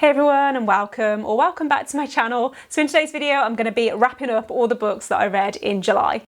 Hey everyone, and welcome back to my channel. So in today's video I'm going to be wrapping up all the books that I read in July.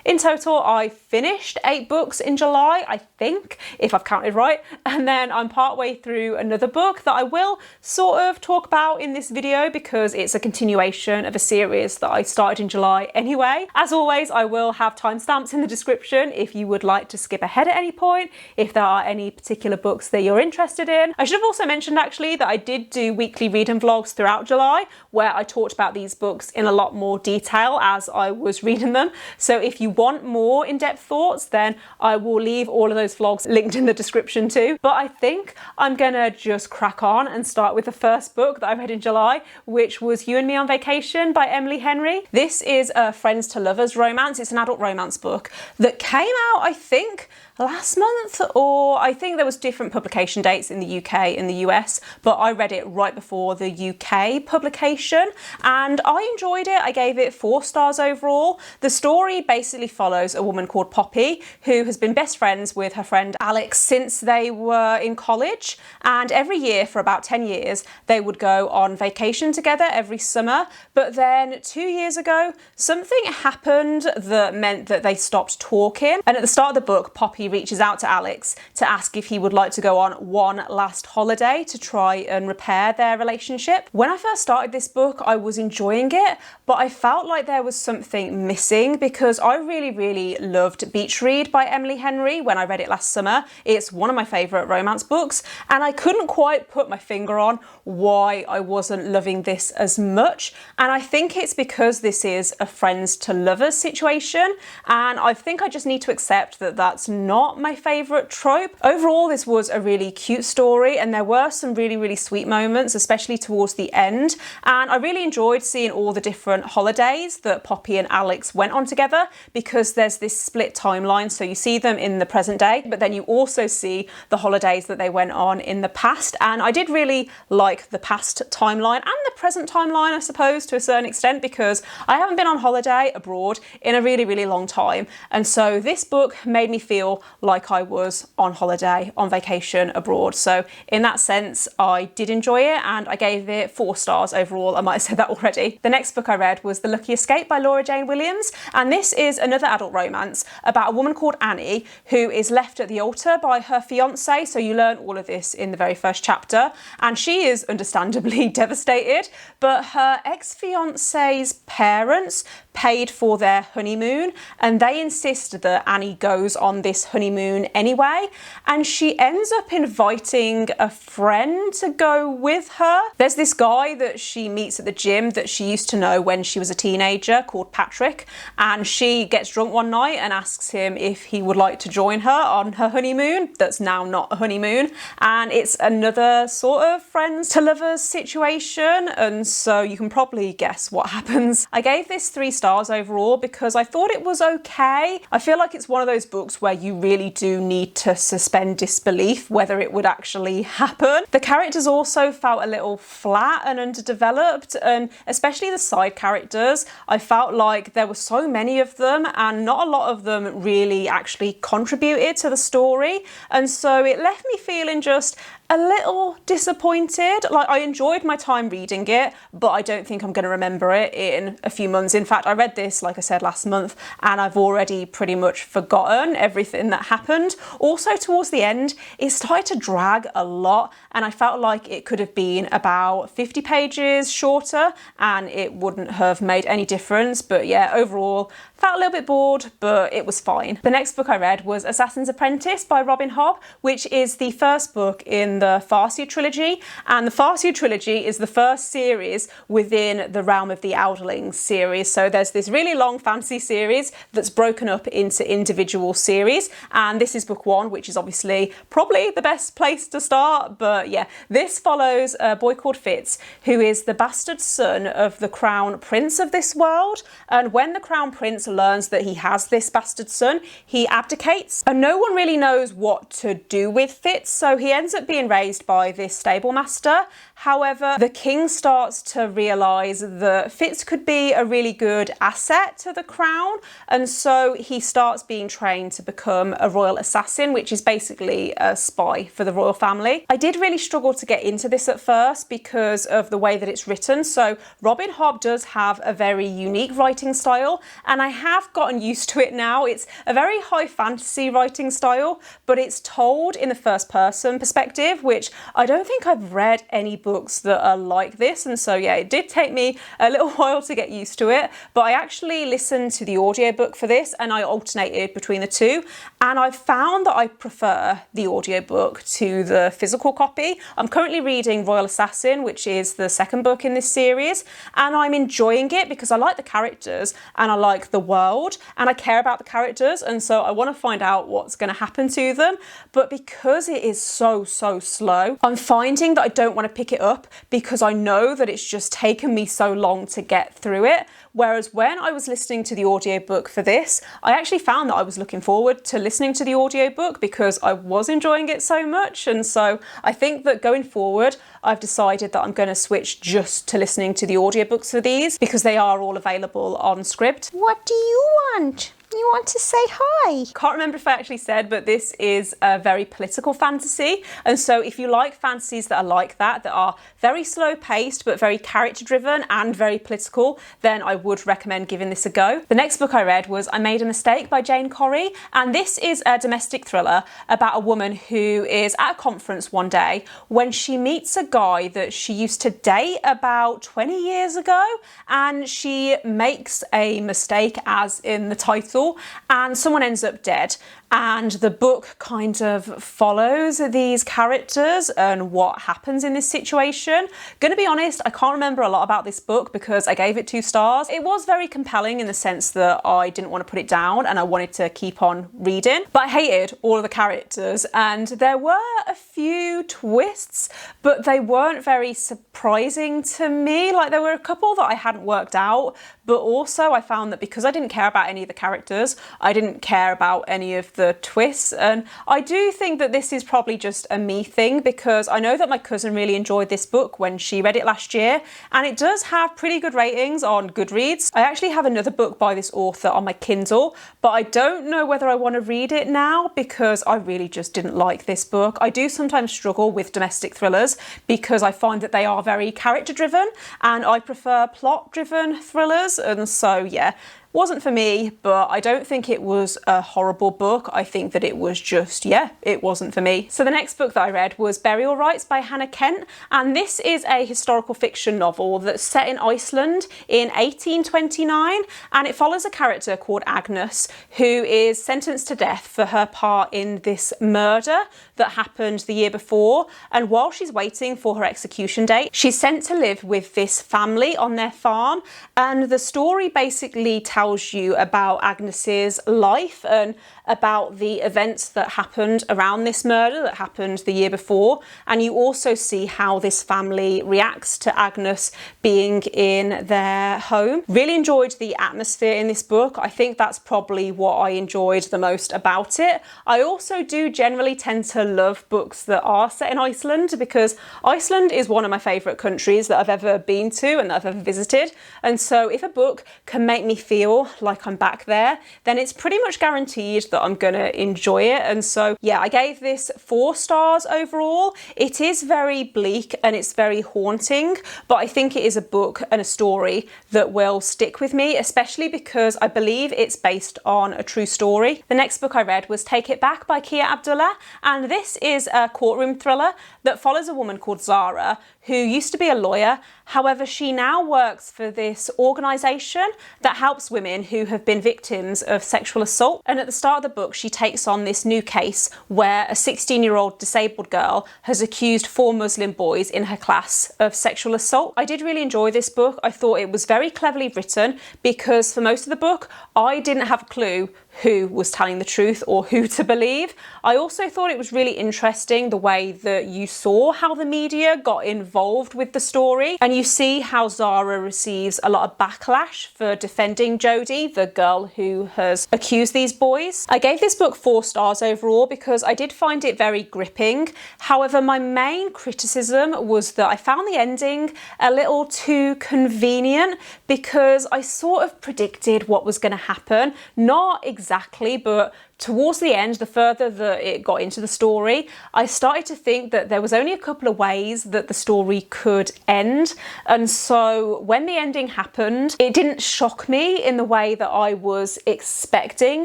In total, I finished 8 books in July, I think, if I've counted right, and then I'm partway through another book that I will sort of talk about in this video because it's a continuation of a series that I started in July anyway. As always, I will have timestamps in the description if you would like to skip ahead at any point, if there are any particular books that you're interested in. I should have also mentioned actually that I did do weekly reading vlogs throughout July where I talked about these books in a lot more detail as I was reading them. So if you want more in-depth thoughts, then I will leave all of those vlogs linked in the description too. But I think I'm gonna just crack on and start with the first book that I read in July, which was You and Me on Vacation by Emily Henry. This is a friends to lovers romance. It's an adult romance book that came out, I think, last month, or I think there was different publication dates in the UK and the US, but I read it right before the UK publication and I enjoyed it. I gave it 4 stars overall. The story basically follows a woman called Poppy who has been best friends with her friend Alex since they were in college, and every year for about 10 years they would go on vacation together every summer. But then 2 years ago something happened that meant that they stopped talking, and at the start of the book Poppy reaches out to Alex to ask if he would like to go on one last holiday to try and repair their relationship. When I first started this book, I was enjoying it, but I felt like there was something missing because I really loved Beach Read by Emily Henry when I read it last summer. It's one of my favourite romance books, and I couldn't quite put my finger on why I wasn't loving this as much. And I think it's because this is a friends to lovers situation, and I think I just need to accept that that's not my favourite trope. Overall, this was a really cute story and there were some really sweet moments, especially towards the end, and I really enjoyed seeing all the different holidays that Poppy and Alex went on together because there's this split timeline, so you see them in the present day but then you also see the holidays that they went on in the past, and I did really like the past timeline and the present timeline, I suppose, to a certain extent, because I haven't been on holiday abroad in a really long time, and so this book made me feel like I was on holiday, on vacation abroad. So in that sense, I did enjoy it and I gave it 4 stars overall. I might have said that already. The next book I read was The Lucky Escape by Laura Jane Williams, and this is another adult romance about a woman called Annie who is left at the altar by her fiance. So you learn all of this in the very first chapter, and she is understandably devastated, but her ex-fiance's parents paid for their honeymoon and they insist that Annie goes on this honeymoon anyway, and she ends up inviting a friend to go with her. There's this guy that she meets at the gym that she used to know when she was a teenager called Patrick, and she gets drunk one night and asks him if he would like to join her on her honeymoon that's now not a honeymoon, and it's another sort of friends to lovers situation, and so you can probably guess what happens. I gave this 3 stars overall because I thought it was okay. I feel like it's one of those books where you really do need to suspend disbelief whether it would actually happen. The characters also felt a little flat and underdeveloped, and especially the side characters. I felt like there were so many of them and not a lot of them really actually contributed to the story, and so it left me feeling just a little disappointed. Like, I enjoyed my time reading it, but I don't think I'm going to remember it in a few months. In fact, I read this, like I said, last month, and I've already pretty much forgotten everything that happened. Also, towards the end, it started to drag a lot, and I felt like it could have been about 50 pages shorter, and it wouldn't have made any difference. But yeah, overall, felt a little bit bored, but it was fine. The next book I read was Assassin's Apprentice by Robin Hobb, which is the first book in the Farseer trilogy, and the Farseer trilogy is the first series within the Realm of the Elderlings series. So there's this really long fantasy series that's broken up into individual series, and this is book 1, which is obviously probably the best place to start. But yeah, this follows a boy called Fitz, who is the bastard son of the crown prince of this world, and when the crown prince learns that he has this bastard son, he abdicates, and no one really knows what to do with Fitz, so he ends up being raised by this stable master. However, the king starts to realise that Fitz could be a really good asset to the crown, and so he starts being trained to become a royal assassin, which is basically a spy for the royal family. I did really struggle to get into this at first because of the way that it's written. So Robin Hobb does have a very unique writing style, and I have gotten used to it now. It's a very high fantasy writing style, but it's told in the first person perspective, which I don't think I've read any books that are like this. And so yeah, it did take me a little while to get used to it, but I actually listened to the audiobook for this and I alternated between the two, and I found that I prefer the audiobook to the physical copy. I'm currently reading Royal Assassin, which is the second book in this series, and I'm enjoying it because I like the characters and I like the world and I care about the characters, and so I want to find out what's going to happen to them. But because it is so slow, I'm finding that I don't want to pick it up because I know that it's just taken me so long to get through it. Whereas when I was listening to the audiobook for this, I actually found that I was looking forward to listening to the audiobook because I was enjoying it so much. And so I think that going forward, I've decided that I'm going to switch just to listening to the audiobooks for these because they are all available on Scribd. What do you want? You want to say hi? Can't remember if I actually said, but this is a very political fantasy. And so if you like fantasies that are like that are very slow paced, but very character driven and very political, then I would recommend giving this a go. The next book I read was I Made a Mistake by Jane Corry. And this is a domestic thriller about a woman who is at a conference one day when she meets a guy that she used to date about 20 years ago. And she makes a mistake, as in the title, and someone ends up dead. And the book kind of follows these characters and what happens in this situation. Gonna be honest, I can't remember a lot about this book because I gave it 2 stars. It was very compelling in the sense that I didn't want to put it down and I wanted to keep on reading, but I hated all of the characters and there were a few twists, but they weren't very surprising to me. Like there were a couple that I hadn't worked out, but also I found that because I didn't care about any of the characters, I didn't care about any of the twists. And I do think that this is probably just a me thing because I know that my cousin really enjoyed this book when she read it last year, and it does have pretty good ratings on Goodreads. I actually have another book by this author on my Kindle, but I don't know whether I want to read it now because I really just didn't like this book. I do sometimes struggle with domestic thrillers because I find that they are very character driven and I prefer plot driven thrillers, and so yeah, wasn't for me, but I don't think it was a horrible book. I think that it was just, yeah, it wasn't for me. So the next book that I read was Burial Rites by Hannah Kent, and this is a historical fiction novel that's set in Iceland in 1829, and it follows a character called Agnes who is sentenced to death for her part in this murder that happened the year before. And while she's waiting for her execution date, she's sent to live with this family on their farm, and the story basically tells you about Agnes's life and about the events that happened around this murder that happened the year before. And you also see how this family reacts to Agnes being in their home. Really enjoyed the atmosphere in this book. I think that's probably what I enjoyed the most about it. I also do generally tend to love books that are set in Iceland because Iceland is one of my favourite countries that I've ever been to and that I've ever visited. And so if a book can make me feel like I'm back there, then it's pretty much guaranteed that I'm gonna enjoy it. And so yeah, I gave this 4 stars overall. It is very bleak and it's very haunting, but I think it is a book and a story that will stick with me, especially because I believe it's based on a true story. The next book I read was Take It Back by Kia Abdullah, and this is a courtroom thriller that follows a woman called Zara who used to be a lawyer. However, she now works for this organisation that helps women who have been victims of sexual assault. And at the start of the book, she takes on this new case where a 16-year-old disabled girl has accused 4 Muslim boys in her class of sexual assault. I did really enjoy this book. I thought it was very cleverly written because for most of the book, I didn't have a clue who was telling the truth or who to believe. I also thought it was really interesting the way that you saw how the media got involved with the story, and you see how Zara receives a lot of backlash for defending Jodie, the girl who has accused these boys. I gave this book 4 stars overall because I did find it very gripping. However, my main criticism was that I found the ending a little too convenient because I sort of predicted what was going to happen. Not exactly, but towards the end, the further that it got into the story, I started to think that there was only a couple of ways that the story could end. And so when the ending happened, it didn't shock me in the way that I was expecting.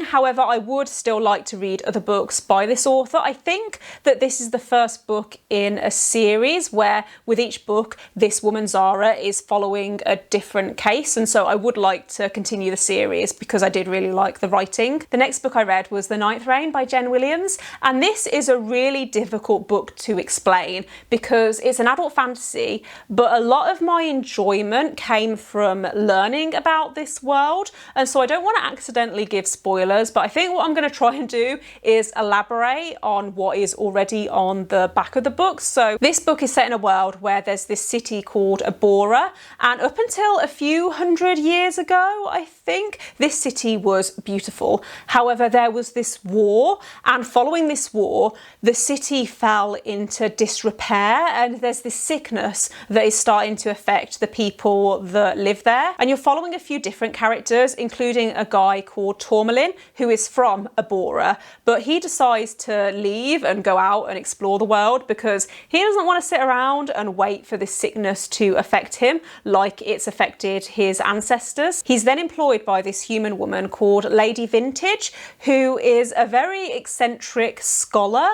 However, I would still like to read other books by this author. I think that this is the first book in a series where with each book, this woman Zara is following a different case. And so I would like to continue the series because I did really like the writing. The next book I read was The Ninth Reign by Jen Williams, and this is a really difficult book to explain because it's an adult fantasy, but a lot of my enjoyment came from learning about this world, and so I don't want to accidentally give spoilers, but I think what I'm going to try and do is elaborate on what is already on the back of the book. So this book is set in a world where there's this city called Abora, and up until a few hundred years ago, I think, this city was beautiful. However, there was this war, and following this war, the city fell into disrepair, and there's this sickness that is starting to affect the people that live there. And you're following a few different characters, including a guy called Tourmalin, who is from Abora, but he decides to leave and go out and explore the world because he doesn't want to sit around and wait for this sickness to affect him like it's affected his ancestors. He's then employed by this human woman called Lady Vintage, who is a very eccentric scholar,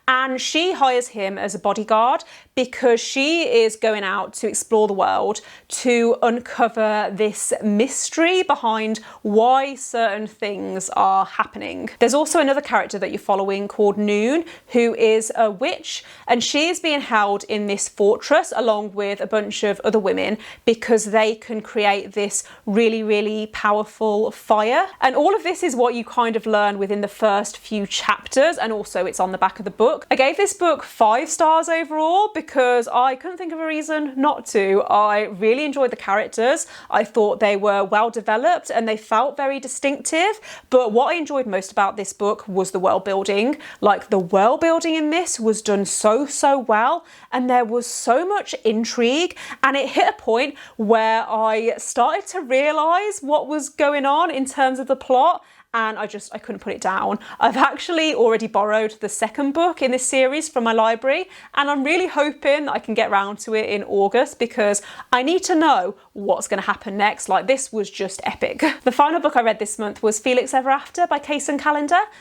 and she hires him as a bodyguard because she is going out to explore the world to uncover this mystery behind why certain things are happening. There's also another character that you're following called Noon, who is a witch, and she is being held in this fortress along with a bunch of other women because they can create this really, really powerful fire. And all of this is what you kind of learn within the first few chapters, and also it's on the back of the book. I gave this book 5 stars overall because I couldn't think of a reason not to. I really enjoyed the characters. I thought they were well developed and they felt very distinctive, but what I enjoyed most about this book was the world building. Like, the world building in this was done so well, and there was so much intrigue, and it hit a point where I started to realise what was going on in terms of the plot, and I couldn't put it down. I've actually already borrowed the second book in this series from my library, and I'm really hoping I can get round to it in August because I need to know what's going to happen next. Like, this was just epic. The final book I read this month was Felix Ever After by Kacen.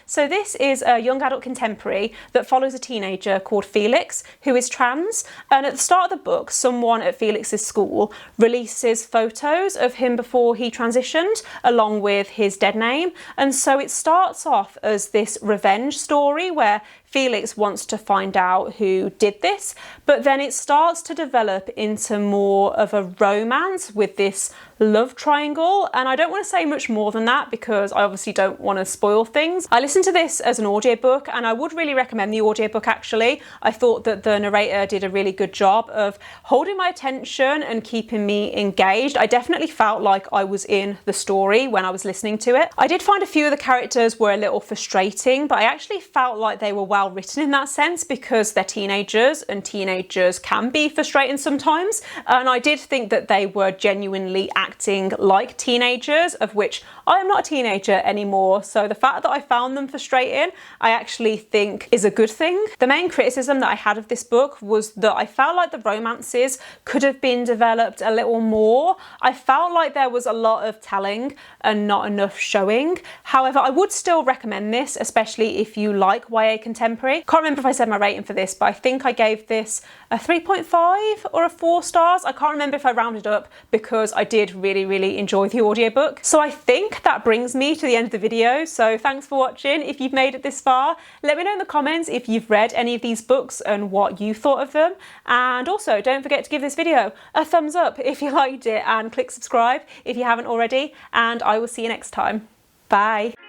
So this is a young adult contemporary that follows a teenager called Felix who is trans, and at the start of the book, someone at Felix's school releases photos of him before he transitioned along with his dead name. And so it starts off as this revenge story where Felix wants to find out who did this, but then it starts to develop into more of a romance with this love triangle, and I don't want to say much more than that because I obviously don't want to spoil things. I listened to this as an audiobook, and I would really recommend the audiobook actually. I thought that the narrator did a really good job of holding my attention and keeping me engaged. I definitely felt like I was in the story when I was listening to it. I did find a few of the characters were a little frustrating, but I actually felt like they were well written in that sense because they're teenagers, and teenagers can be frustrating sometimes, and I did think that they were genuinely acting like teenagers, of which I am not a teenager anymore, so the fact that I found them frustrating I actually think is a good thing. The main criticism that I had of this book was that I felt like the romances could have been developed a little more. I felt like there was a lot of telling and not enough showing. However, I would still recommend this, especially if you like YA contemporary. Can't remember if I said my rating for this, but I think I gave this a 3.5 or a 4 stars. I can't remember if I rounded up because I did really enjoy the audiobook. So I think that brings me to the end of the video. So thanks for watching. If you've made it this far, let me know in the comments if you've read any of these books and what you thought of them. And also don't forget to give this video a thumbs up if you liked it, and click subscribe if you haven't already, and I will see you next time. Bye.